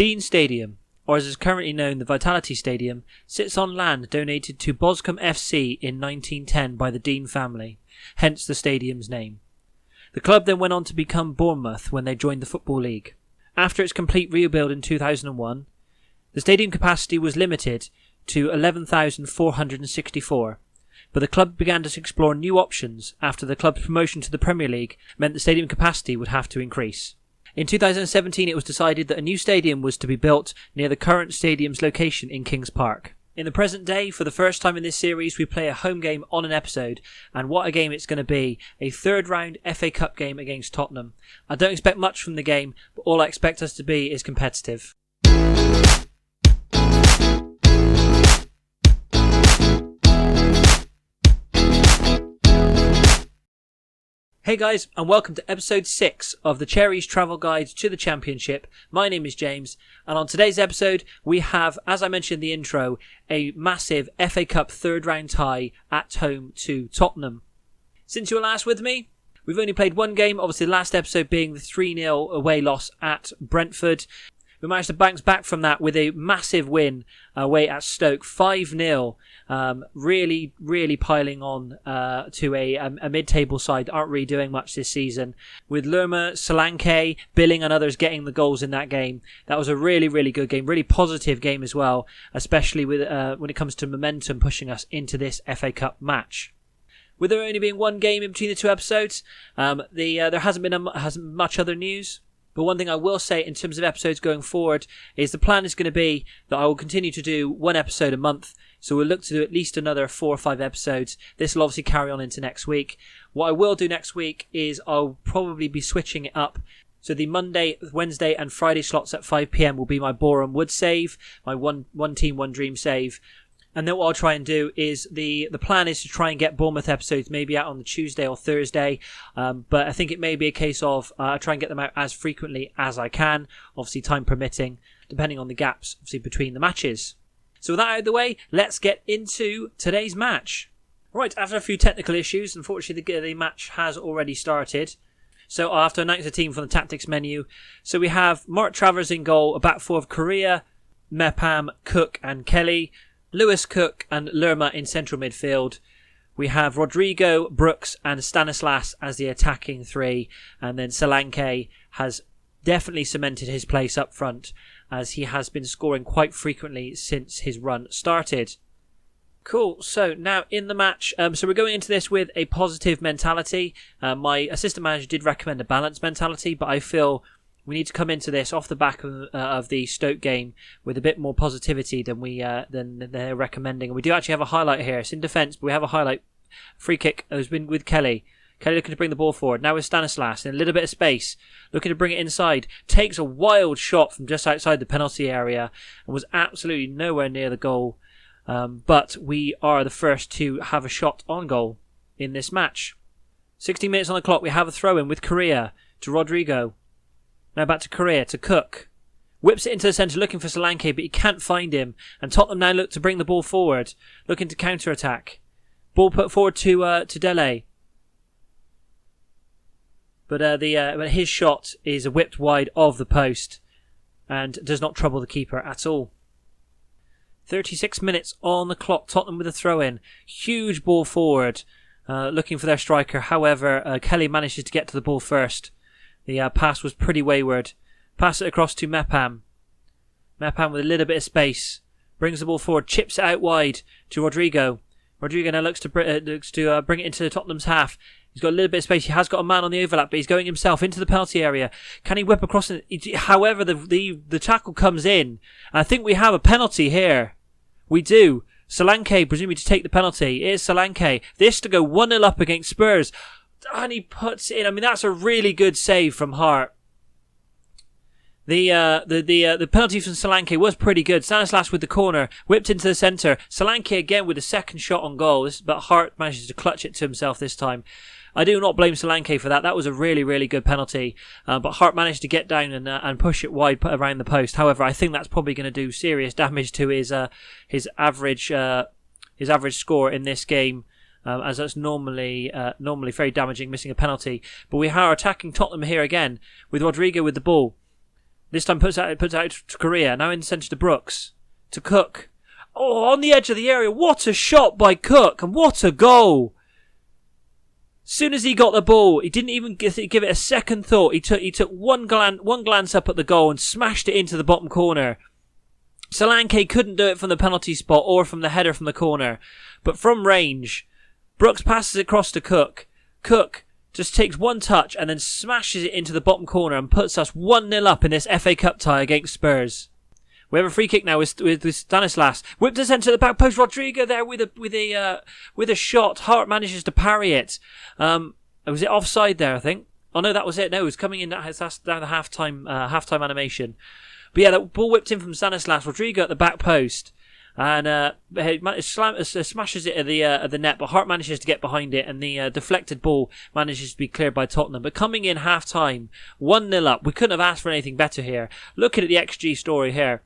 Dean Stadium, or as is currently known, the Vitality Stadium, sits on land donated to Boscombe FC in 1910 by the Dean family, hence the stadium's name. The club then went on to become Bournemouth when they joined the Football League. After its complete rebuild in 2001, the stadium capacity was limited to 11,464, but the club began to explore new options after the club's promotion to the Premier League meant the stadium capacity would have to increase. In 2017, it was decided that a new stadium was to be built near the current stadium's location in Kings Park. In the present day, for the first time in this series, we play a home game on an episode, and what a game it's going to be. A third round FA Cup game against Tottenham. I don't expect much from the game, but all I expect us to be is competitive. Hey guys, and welcome to episode 6 of the Cherries travel guide to the Championship. My name is James, and on today's episode we have, as I mentioned in the intro, a massive FA Cup third round tie at home to Tottenham. Since you were last with me, we've only played one game, obviously the last episode being the 3-0 away loss at Brentford. We managed to bounce back from that with a massive win away at Stoke, 5-0. Really piling on to a mid-table side that aren't really doing much this season. With Lerma, Solanke, Billing and others getting the goals in that game. That was a really good game, really positive game as well, especially with when it comes to momentum pushing us into this FA Cup match. With there only being one game in between the two episodes, there hasn't much other news. But one thing I will say in terms of episodes going forward is the plan is going to be that I will continue to do one episode a month. So we'll look to do at least another 4 or 5 episodes. This will obviously carry on into next week. What I will do next week is I'll probably be switching it up. So the Monday, Wednesday and Friday slots at 5 PM will be my Boreham Wood save, my one team, one dream save. And then what I'll try and do is the plan is to try and get Bournemouth episodes maybe out on the Tuesday or Thursday. But I think it may be a case of try and get them out as frequently as I can, obviously time permitting, depending on the gaps obviously between the matches. So with that out of the way, let's get into today's match. Right, after a few technical issues, unfortunately the match has already started. So I'll have to announce the team from the tactics menu. So we have Mark Travers in goal, a back four of Correa, Mepham, Cook and Kelly. Lewis, Cook and Lerma in central midfield. We have Rodrigo, Brooks and Stanislas as the attacking three. And then Solanke has definitely cemented his place up front as he has been scoring quite frequently since his run started. Cool, so now in the match, so we're going into this with a positive mentality. My assistant manager did recommend a balanced mentality, but I feel we need to come into this off the back of the Stoke game with a bit more positivity than they're recommending. And we do actually have a highlight here. It's in defence, but we have a highlight. Free kick has been with Kelly. Kelly looking to bring the ball forward. Now with Stanislas in a little bit of space. Looking to bring it inside. Takes a wild shot from just outside the penalty area and was absolutely nowhere near the goal. But we are the first to have a shot on goal in this match. 16 minutes on the clock. We have a throw-in with Correa to Rodrigo. Now back to Correa, to Cook. Whips it into the centre looking for Solanke, but he can't find him. And Tottenham now look to bring the ball forward, looking to counter-attack. Ball put forward to Dele. But his shot is whipped wide of the post and does not trouble the keeper at all. 36 minutes on the clock, Tottenham with a throw-in. Huge ball forward, looking for their striker. However, Kelly manages to get to the ball first. The pass was pretty wayward. Pass it across to Mepham. Mepham with a little bit of space. Brings the ball forward. Chips it out wide to Rodrigo. Rodrigo now looks to bring it into Tottenham's half. He's got a little bit of space. He has got a man on the overlap, but he's going himself into the penalty area. Can he whip across? However, the tackle comes in. And I think we have a penalty here. We do. Solanke presumably to take the penalty. It is Solanke. This to go 1-0 up against Spurs. And he puts it in. I mean, that's a really good save from Hart. The penalty from Solanke was pretty good. Stanislas with the corner, whipped into the centre. Solanke again with a second shot on goal, but Hart manages to clutch it to himself this time. I do not blame Solanke for that. That was a really good penalty. But Hart managed to get down and push it wide around the post. However, I think that's probably going to do serious damage to his average score in this game. As that's normally very damaging, missing a penalty. But we are attacking Tottenham here again with Rodrigo with the ball. This time puts out to Korea. Now in the centre to Brooks. To Cook. Oh, on the edge of the area. What a shot by Cook. And what a goal. As soon as he got the ball, he didn't even give it a second thought. He took one glance up at the goal and smashed it into the bottom corner. Solanke couldn't do it from the penalty spot or from the header from the corner. But from range, Brooks passes it across to Cook. Cook just takes one touch and then smashes it into the bottom corner and puts us 1-0 up in this FA Cup tie against Spurs. We have a free kick now with Stanislas. Whipped to centre at the back post. Rodrigo there with a shot. Hart manages to parry it. Was it offside there, I think? Oh no, that was it. No, it was coming in. That's down the half-time animation. But yeah, that ball whipped in from Stanislas. Rodrigo at the back post. And smashes it at the net, but Hart manages to get behind it, and the deflected ball manages to be cleared by Tottenham. But coming in half-time, 1-0 up. We couldn't have asked for anything better here. Looking at the XG story here.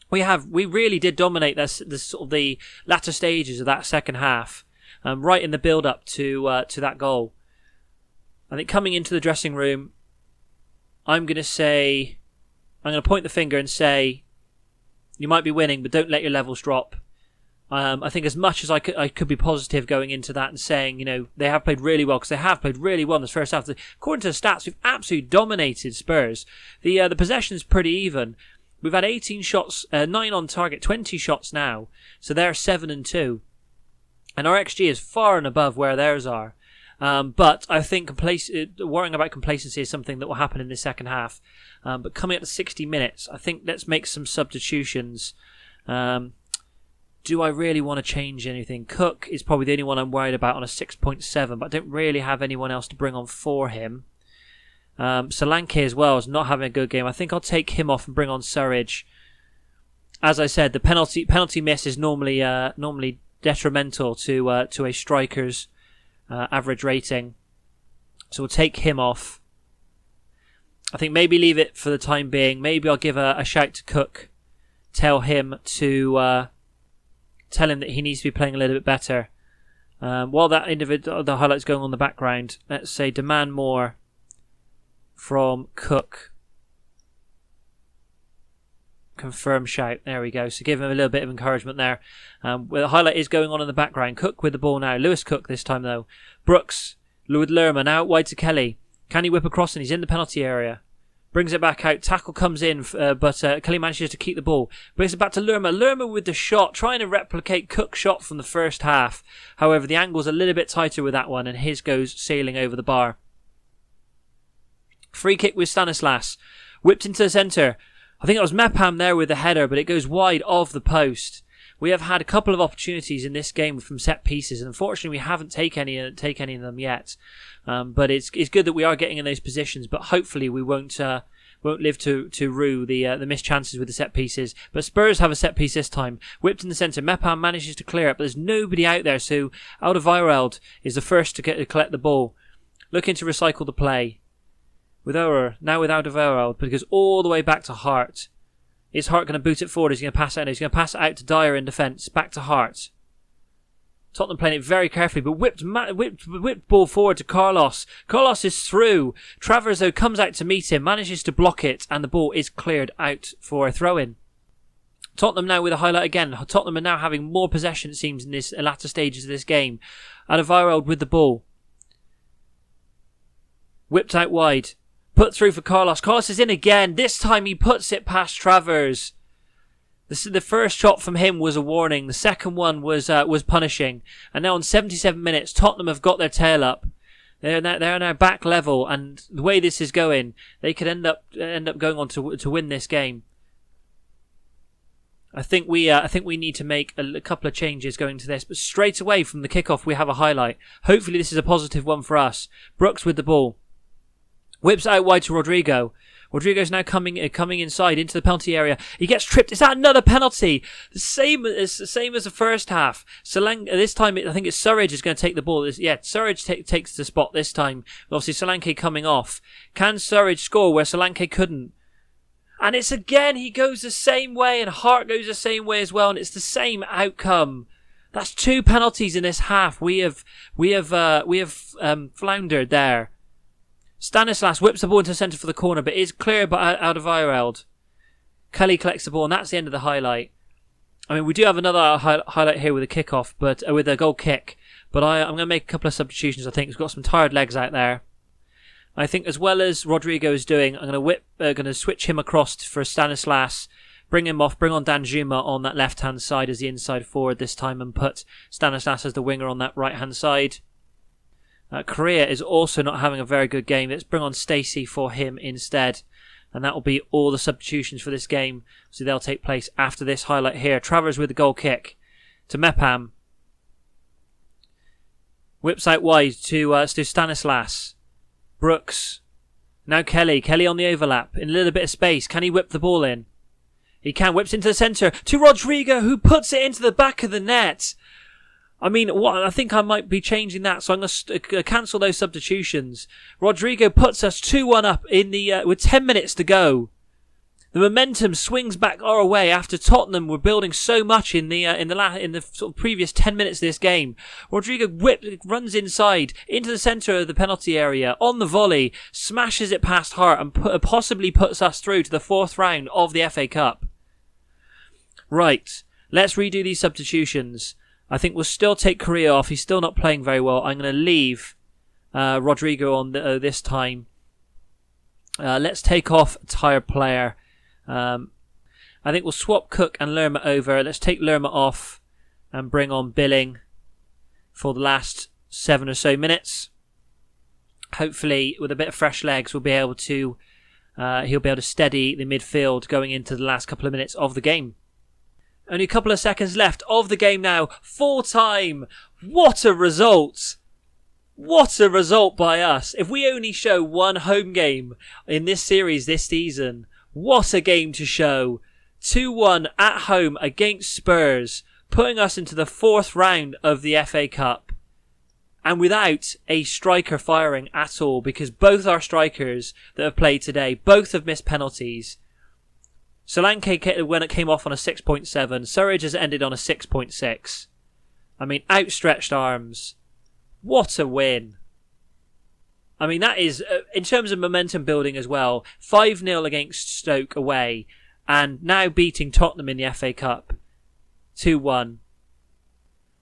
We really did dominate this sort of the latter stages of that second half, right in the build-up to that goal. I think coming into the dressing room, I'm going to point the finger and say, you might be winning, but don't let your levels drop. I think as much as I could be positive going into that and saying, they have played really well, because they have played really well in this first half. According to the stats, we've absolutely dominated Spurs. The possession's pretty even. We've had 18 shots, 9 on target, 20 shots now. So they're 7 and 2. And our XG is far and above where theirs are. But I think worrying about complacency is something that will happen in the second half. But coming up to 60 minutes, I think let's make some substitutions. Do I really want to change anything? Cook is probably the only one I'm worried about on a 6.7, but I don't really have anyone else to bring on for him. Solanke as well is not having a good game. I think I'll take him off and bring on Surridge. As I said, the penalty miss is normally detrimental to a striker's average rating. So we'll take him off. I think maybe leave it for the time being. Maybe I'll give a shout to Cook. Tell him that he needs to be playing a little bit better. While the highlight's going on in the background, let's say demand more from Cook. Confirm shout. There we go. So give him a little bit of encouragement there. Where the highlight is going on in the background. Cook with the ball now. Lewis Cook this time though. Brooks with Lerma now out wide to Kelly. Can he whip across? And he's in the penalty area. Brings it back out. Tackle comes in, but Kelly manages to keep the ball. Brings it back to Lerma. Lerma with the shot, trying to replicate Cook's shot from the first half. However, the angle's a little bit tighter with that one, and his goes sailing over the bar. Free kick with Stanislas. Whipped into the centre. I think it was Mepham there with the header, but it goes wide of the post. We have had a couple of opportunities in this game from set pieces, and unfortunately we haven't taken any of them yet. But it's good that we are getting in those positions, but hopefully we won't live to rue the missed chances with the set pieces. But Spurs have a set piece this time. Whipped in the centre. Mepham manages to clear it, but there's nobody out there, so Alderweireld is the first to collect the ball. Looking to recycle the play. With Alderweireld, but it goes all the way back to Hart. Is Hart going to boot it forward? Is he going to pass it out? He's going to pass it out to Dyer in defence. Back to Hart. Tottenham playing it very carefully, but whipped ball forward to Carlos. Carlos is through. Travers, though, comes out to meet him, manages to block it, and the ball is cleared out for a throw-in. Tottenham now with a highlight again. Tottenham are now having more possession, it seems, in this latter stages of this game. Alderweireld with the ball. Whipped out wide. Put through for Carlos. Carlos is in again. This time he puts it past Travers. The first shot from him was a warning. The second one was punishing. And now on 77 minutes, Tottenham have got their tail up. They're now back level, and the way this is going, they could end up going on to win this game. I think we need to make a couple of changes going to this, but straight away from the kickoff we have a highlight. Hopefully this is a positive one for us. Brooks with the ball. Whips out wide to Rodrigo. Rodrigo's now coming inside into the penalty area. He gets tripped. Is that another penalty? The same as the first half. This time I think it's Surridge is going to take the ball. Surridge takes the spot this time. Obviously Solanke coming off. Can Surridge score where Solanke couldn't? And it's again, he goes the same way, and Hart goes the same way as well, and it's the same outcome. That's 2 penalties in this half. We have floundered there. Stanislas whips the ball into the centre for the corner, but is cleared by out of Eireld. Kelly collects the ball, and that's the end of the highlight. I mean, we do have another highlight here with a kickoff, but with a goal kick. But I'm going to make a couple of substitutions. I think we've got some tired legs out there. I think as well as Rodrigo is doing, I'm going to switch him across for Stanislas, bring him off, bring on Danjuma on that left-hand side as the inside forward this time, and put Stanislas as the winger on that right-hand side. Korea is also not having a very good game. Let's bring on Stacey for him instead. And that will be all the substitutions for this game. So they'll take place after this highlight here. Travers with the goal kick to Mepham. Whips out wide to Stanislas. Brooks. Now Kelly. Kelly on the overlap. In a little bit of space. Can he whip the ball in? He can. Whips into the centre to Rodrigo, who puts it into the back of the net. I mean, I think I might be changing that, so I'm going to cancel those substitutions. Rodrigo puts us 2-1 up with 10 minutes to go. The momentum swings back our way after Tottenham were building so much in the sort of previous 10 minutes of this game. Rodrigo runs inside into the centre of the penalty area on the volley, smashes it past Hart, and possibly puts us through to the 4th round of the FA Cup. Right, let's redo these substitutions. I think we'll still take Korea off. He's still not playing very well. I'm going to leave Rodrigo on this time. Let's take off a tired player. I think we'll swap Cook and Lerma over. Let's take Lerma off and bring on Billing for the last 7 or so minutes. Hopefully, with a bit of fresh legs, he'll be able to steady the midfield going into the last couple of minutes of the game. Only a couple of seconds left of the game now. Full time. What a result. What a result by us. If we only show one home game in this series this season, what a game to show. 2-1 at home against Spurs, putting us into the 4th round of the FA Cup. And without a striker firing at all, because both our strikers that have played today, both have missed penalties. Solanke, when it came off on a 6.7, Surridge has ended on a 6.6. I mean, outstretched arms. What a win. I mean, that is, in terms of momentum building as well, 5-0 against Stoke away, and now beating Tottenham in the FA Cup, 2-1.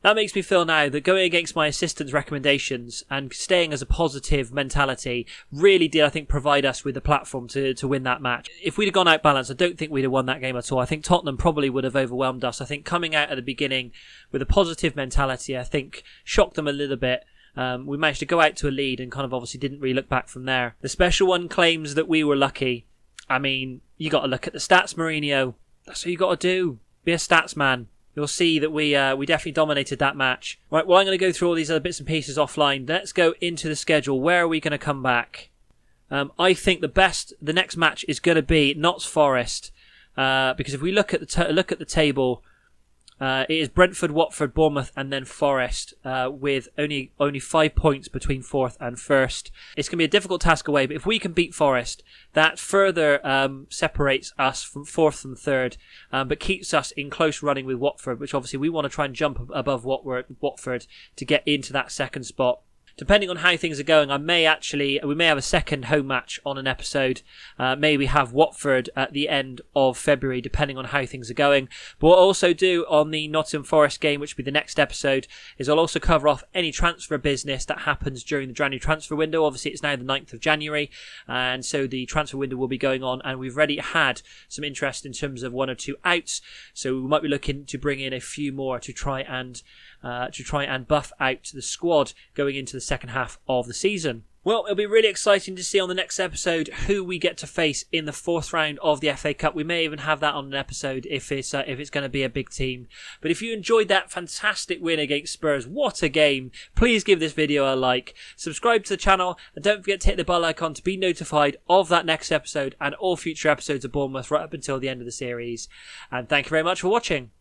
That makes me feel now that going against my assistant's recommendations and staying as a positive mentality really did, I think, provide us with the platform to win that match. If we'd have gone out balanced, I don't think we'd have won that game at all. I think Tottenham probably would have overwhelmed us. I think coming out at the beginning with a positive mentality, I think, shocked them a little bit. We managed to go out to a lead and kind of obviously didn't really look back from there. The special one claims that we were lucky. I mean, you got to look at the stats, Mourinho. That's what you got to do. Be a stats man. You'll see that we definitely dominated that match. Right, well, I'm going to go through all these other bits and pieces offline. Let's go into the schedule. Where are we going to come back? I think the next match is going to be Notts Forest, because if we look at the table, it is Brentford, Watford, Bournemouth, and then Forest, with only 5 points between 4th and 1st. It's going to be a difficult task away, but if we can beat Forest, that further separates us from 4th and 3rd, but keeps us in close running with Watford, which obviously we want to try and jump above Watford to get into that 2nd spot. Depending on how things are going, we may have a second home match on an episode. Maybe have Watford at the end of February, depending on how things are going. But what I'll also do on the Nottingham Forest game, which will be the next episode, is I'll also cover off any transfer business that happens during the January transfer window. Obviously, it's now the 9th of January, and so the transfer window will be going on, and we've already had some interest in terms of 1 or 2 outs. So we might be looking to bring in a few more to try and buff out the squad going into the second half of the season. Well, it'll be really exciting to see on the next episode who we get to face in the 4th round of the FA Cup. We may even have that on an episode if it's going to be a big team. But if you enjoyed that fantastic win against Spurs, what a game, please give this video a like, subscribe to the channel, and don't forget to hit the bell icon to be notified of that next episode and all future episodes of Bournemouth right up until the end of the series. And thank you very much for watching.